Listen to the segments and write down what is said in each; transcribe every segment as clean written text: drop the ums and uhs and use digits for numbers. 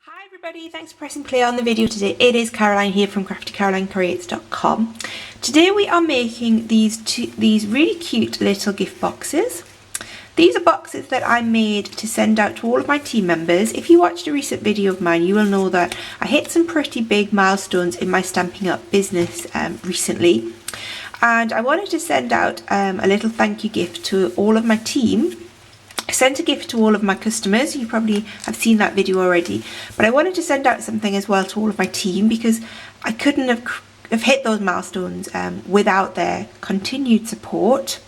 Hi everybody, thanks for pressing play on the video today. It is Caroline here from craftycarolinecreates.com. Today we are making these really cute little gift boxes. These are boxes that I made to send out to all of my team members. If you watched a recent video of mine, you will know that I hit some pretty big milestones in my Stampin' Up business recently. And I wanted to send out a little thank you gift to all of my team. I sent a gift to all of my customers. You probably have seen that video already, but I wanted to send out something as well to all of my team because I couldn't have hit those milestones without their continued support.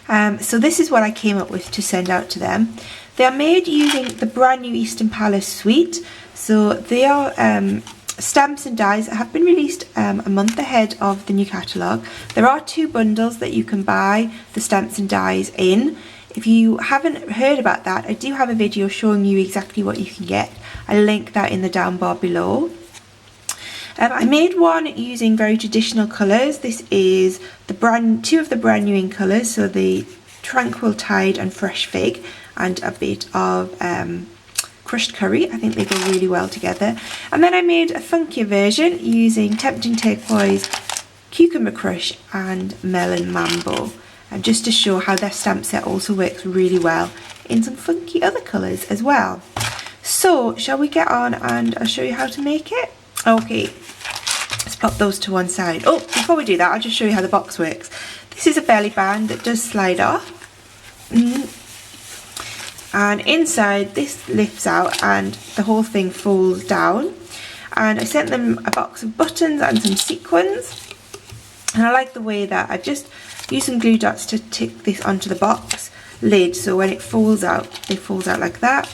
So this is what I came up with to send out to them. They are made using the brand new Eastern Palace suite. So they are stamps and dies that have been released a month ahead of the new catalogue. There are 2 bundles that you can buy the stamps and dies in. If you haven't heard about that, I do have a video showing you exactly what you can get. I'll link that in the down bar below. I made one using very traditional colours. This is the 2 of the brand new in colours, so the Tranquil Tide and Fresh Fig, and a bit of crushed curry. I think they go really well together. And then I made a funkier version using Tempting Turquoise, Cucumber Crush and Melon Mambo. And just to show how their stamp set also works really well in some funky other colours as well. So, shall we get on and I'll show you how to make it? Okay, let's pop those to one side. Oh, before we do that, I'll just show you how the box works. This is a belly band that does slide off. And inside, this lifts out and the whole thing folds down. And I sent them a box of buttons and some sequins. And I like the way that I just use some glue dots to tick this onto the box lid, so when it folds out like that.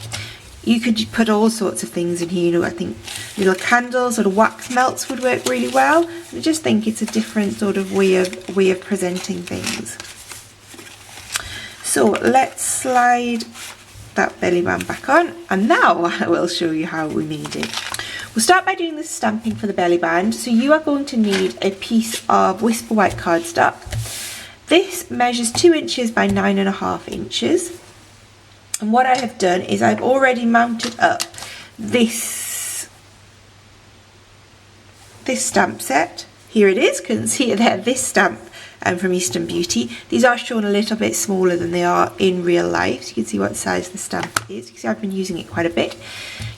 You could put all sorts of things in here, I think little candles or wax melts would work really well. I just think it's a different sort of way of presenting things. So let's slide that belly band back on, and now I will show you how we made it. We'll start by doing the stamping for the belly band. So you are going to need a piece of Whisper White cardstock. This measures 2 inches by 9.5 inches. And what I have done is I've already mounted up this stamp set. Here it is, couldn't see it there, this stamp from Eastern Beauty. These are shown a little bit smaller than they are in real life, so you can see what size the stamp is. You can see I've been using it quite a bit.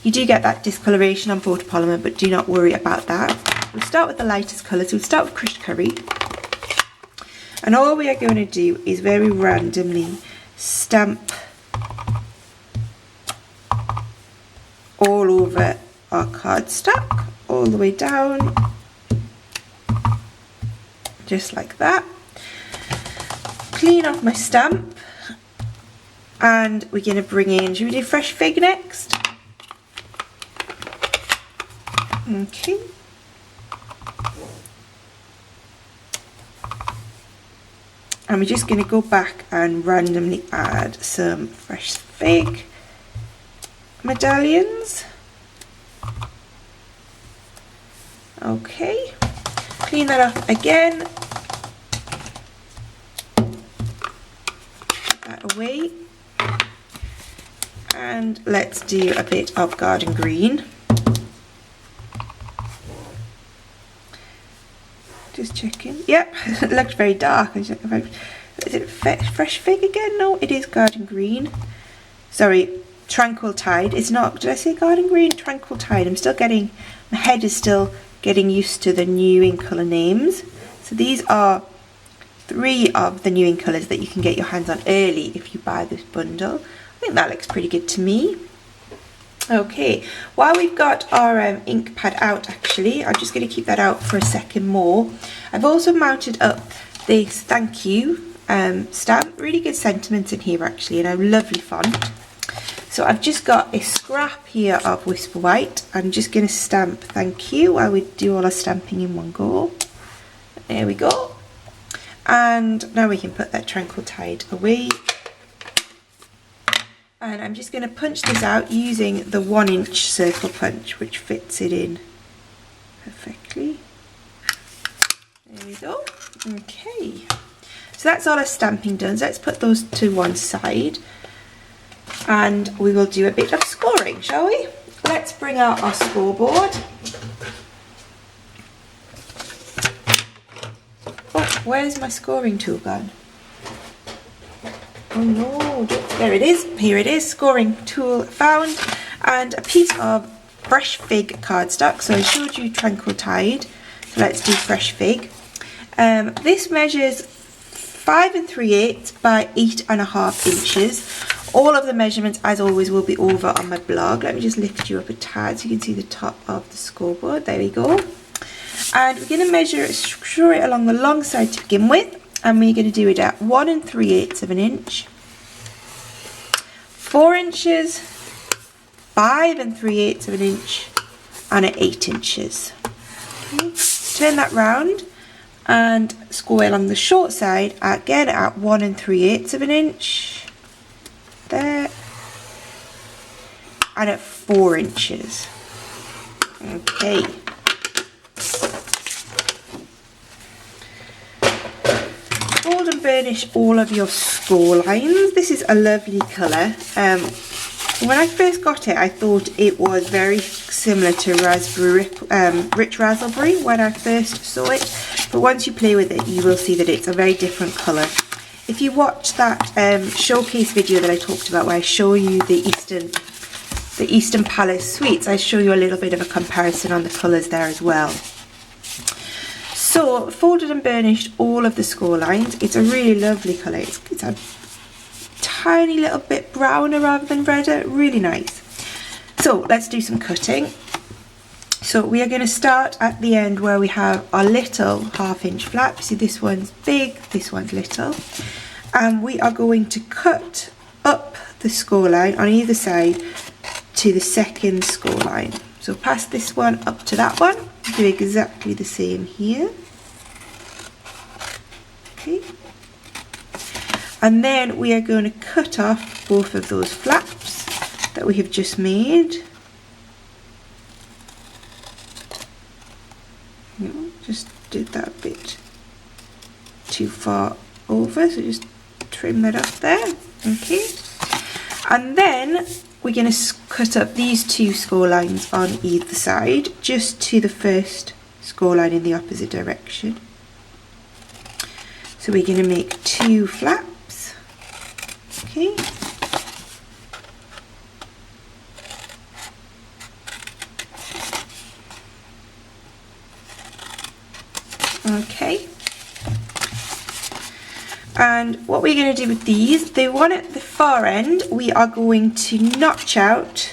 You do get that discoloration on photopolymer, but do not worry about that. We'll start with the lightest colours. We'll start with crushed curry. And all we are going to do is very randomly stamp all over our cardstock, all the way down, just like that. Clean off my stamp, and we're going to bring in, should we do Fresh Fig next? Okay. And we're just going to go back and randomly add some Fresh Fig medallions. Okay, clean that up again. Put that away. And let's do a bit of garden green. Just checking. Yep, it looks very dark. Is it Fresh Fig again? No, it is garden green. Sorry, Tranquil Tide. It's not. Did I say garden green? Tranquil Tide. I'm still getting, my head is still getting used to the new in colour names. So these are 3 of the new in colours that you can get your hands on early if you buy this bundle. I think that looks pretty good to me. Okay, while we've got our ink pad out, actually, I'm just going to keep that out for a second more. I've also mounted up this thank you stamp. Really good sentiments in here actually, and a lovely font. So I've just got a scrap here of Whisper White. I'm just going to stamp thank you while we do all our stamping in one go. There we go. And now we can put that Tranquil Tide away. And I'm just going to punch this out using the 1-inch circle punch, which fits it in perfectly. There we go. Okay, so that's all our stamping done. So let's put those to one side, and we will do a bit of scoring, shall we? let's bring out our scoreboard. Oh, where's my scoring tool gone? Oh no, there it is. Here it is, scoring tool found. And a piece of fresh fig cardstock. So I showed you Tranquil Tide. So let's do fresh fig. This measures 5 3/8 by 8.5 inches. All of the measurements, as always, will be over on my blog. Let me just lift you up a tad so you can see the top of the scoreboard. There we go. And we're going to measure it straight along the long side to begin with. And we're going to do it at 1 3/8 of an inch, 4 inches, 5 3/8 of an inch, and at 8 inches. Okay. Turn that round and score along the short side again at 1 3/8 of an inch. There. And at 4 inches. Okay. Fold and burnish all of your score lines. This is a lovely colour. When I first got it, I thought it was very similar to Rich Raspberry when I first saw it, but once you play with it, you will see that it's a very different colour. If you watch that showcase video that I talked about, where I show you the Eastern Palace sweets, I show you a little bit of a comparison on the colours there as well. So, folded and burnished all of the score lines. It's a really lovely colour. It's a tiny little bit browner rather than redder. Really nice. So, let's do some cutting. So, we are going to start at the end where we have our little 1/2 inch flap. See, this one's big, this one's little. And we are going to cut up the score line on either side to the second score line. So, pass this one up to that one. Do exactly the same here. Okay. And then we are going to cut off both of those flaps that we have just made. Just did that a bit too far over, so just trim that up there. Okay. And then we're going to cut up these 2 score lines on either side, just to the first score line in the opposite direction. So we're going to make 2 flaps. Okay. Okay. And what we're going to do with these, the one at the far end, we are going to notch out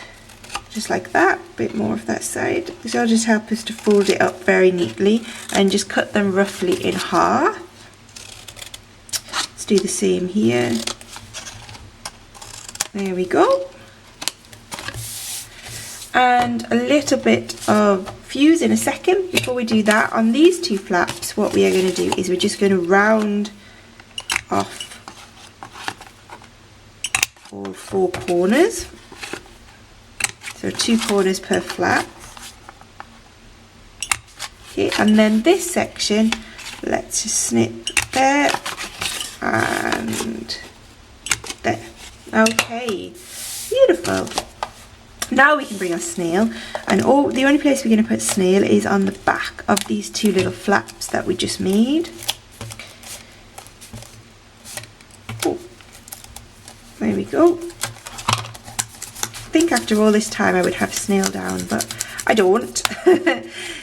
just like that, a bit more of that side. This will just help us to fold it up very neatly and just cut them roughly in half. Let's do the same here. There we go. And a little bit of fuse in a second. Before we do that, on these 2 flaps, what we are going to do is we're just going to round off all 4 corners. So 2 corners per flap. Okay, and then this section, let's just snip there and there. Okay, beautiful. Now we can bring our snail, and the only place we're going to put snail is on the back of these 2 little flaps that we just made. Oh, there we go. I think after all this time I would have snail down, but I don't.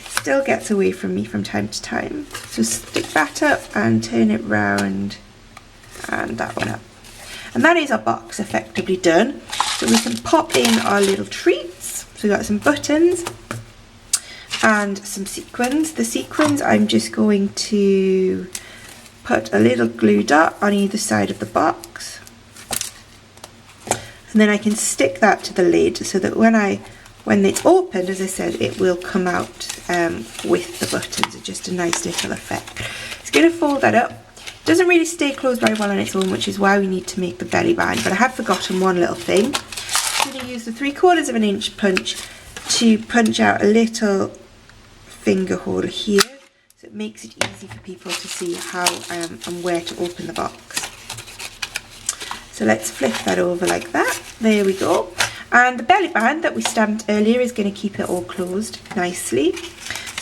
Still gets away from me from time to time. So stick that up and turn it round, and that one up. And that is our box effectively done. So we can pop in our little treats. So we've got some buttons and some sequins. The sequins, I'm just going to put a little glue dot on either side of the box. And then I can stick that to the lid so that when it's opened, as I said, it will come out with the buttons. It's just a nice little effect. It's going to fold that up. It doesn't really stay closed very well on its own, which is why we need to make the belly band. But I have forgotten one little thing. I'm going to use the 3/4 of an inch punch to punch out a little finger hole here, so it makes it easy for people to see how and where to open the box. So let's flip that over like that. There we go. And the belly band that we stamped earlier is going to keep it all closed nicely.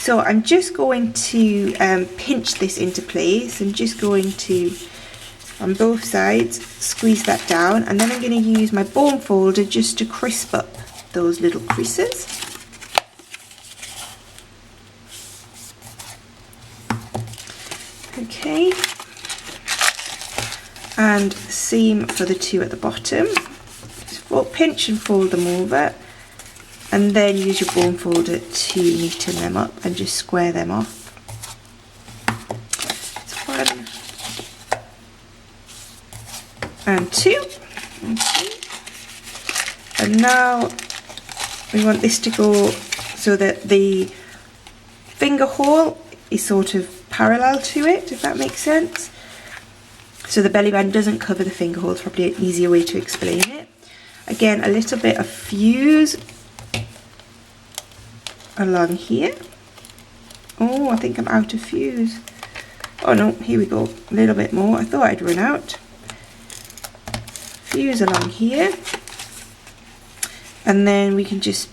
So I'm just going to pinch this into place. I'm just going to, on both sides, squeeze that down, and then I'm going to use my bone folder just to crisp up those little creases. Okay, and same for the two at the bottom. Just pinch and fold them over, and then use your bone folder to neaten them up and just square them off. That's 1 and 2. Okay. And now we want this to go so that the finger hole is sort of parallel to it, if that makes sense. So the belly band doesn't cover the finger hole. It's probably an easier way to explain it. Again, a little bit of fuse along here. Oh, I think I'm out of fuse. Oh no, here we go. A little bit more. I thought I'd run out. Fuse along here. And then we can just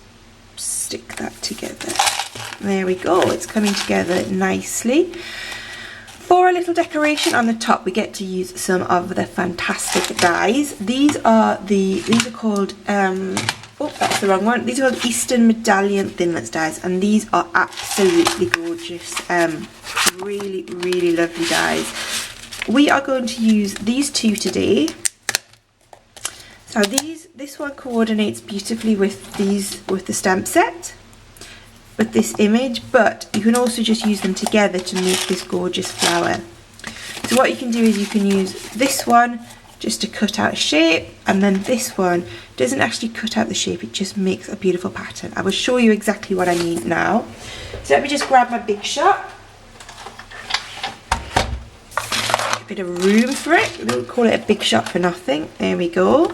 stick that together. There we go, it's coming together nicely. For a little decoration on the top, we get to use some of the fantastic dies. These are called, oh, that's the wrong one. These are called Eastern Medallion Thinlits dies, and these are absolutely gorgeous. Really, really lovely dies. We are going to use these two today. So this one coordinates beautifully with the stamp set, with this image, but you can also just use them together to make this gorgeous flower. So what you can do is you can use this one just to cut out a shape, and then this one doesn't actually cut out the shape, it just makes a beautiful pattern. I will show you exactly what I mean now. So let me just grab my big shot. A bit of room for it, we don't call it a big shot for nothing. There we go.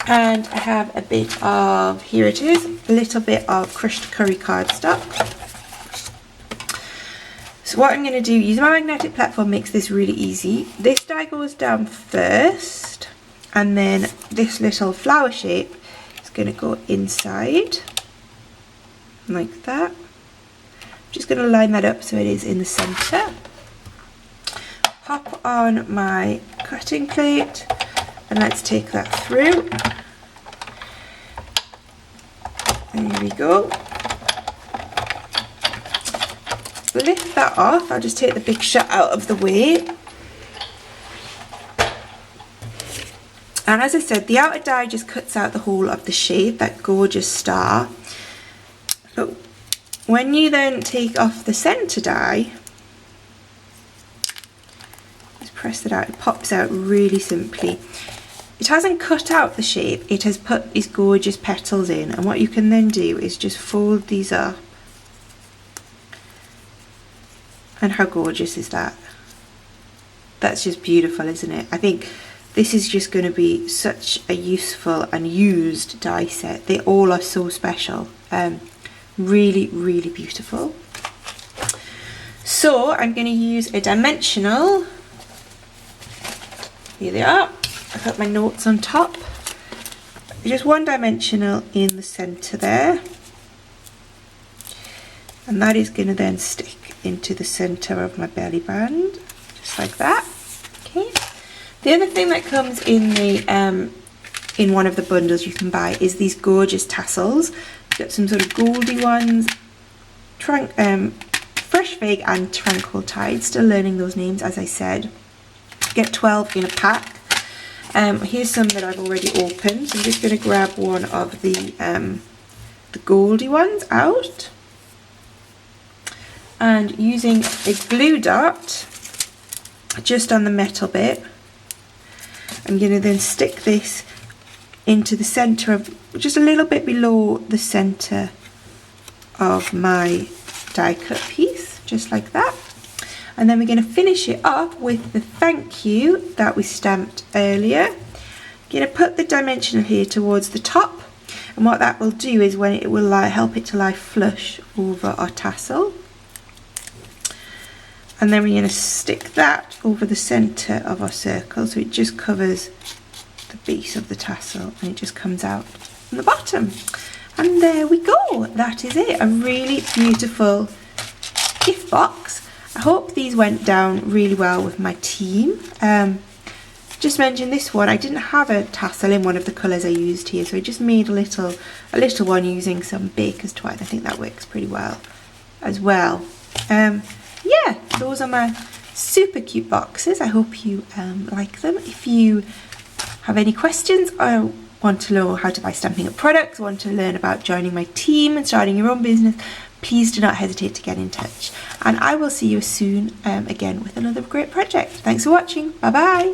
And I have a bit of, here it is, a little bit of crushed curry cardstock. So what I'm going to do, using my magnetic platform makes this really easy. This die goes down first, and then this little flower shape is going to go inside, like that. I'm just going to line that up so it is in the centre. Pop on my cutting plate, and let's take that through. There we go. Lift that off. I'll just take the big shot out of the way. And as I said, the outer die just cuts out the whole of the shape, that gorgeous star. But when you then take off the centre die, just press it out, it pops out really simply. It hasn't cut out the shape, it has put these gorgeous petals in, and what you can then do is just fold these up. And how gorgeous is that? That's just beautiful, isn't it? I think this is just going to be such a useful and used die set. They all are so special. Really, really beautiful. So I'm going to use a dimensional. Here they are. I put my notes on top. Just one dimensional in the centre there, and that is going to then stick into the centre of my belly band, just like that. Okay. The other thing that comes in the in one of the bundles you can buy is these gorgeous tassels. You've got some sort of goldy ones, Fresh Fig and Tranquil Tide. Still learning those names, as I said. You get 12 in a pack. Here's some that I've already opened, so I'm just going to grab one of the goldy ones out, and using a glue dot just on the metal bit, I'm going to then stick this into the centre of, just a little bit below the centre of my die cut piece, just like that. And then we're going to finish it up with the thank you that we stamped earlier. I'm going to put the dimensional here towards the top, and what that will do is when it will help it to lie flush over our tassel. And then we're going to stick that over the centre of our circle so it just covers the base of the tassel and it just comes out on the bottom. And there we go, that is it, a really beautiful gift box. I hope these went down really well with my team. Just mentioned this one, I didn't have a tassel in one of the colours I used here, so I just made a little one using some baker's twine. I think that works pretty well as well. Yeah, those are my super cute boxes. I hope you like them. If you have any questions or want to know how to buy Stampin' Up products, want to learn about joining my team and starting your own business, please do not hesitate to get in touch. And I will see you soon again with another great project. Thanks for watching. Bye bye.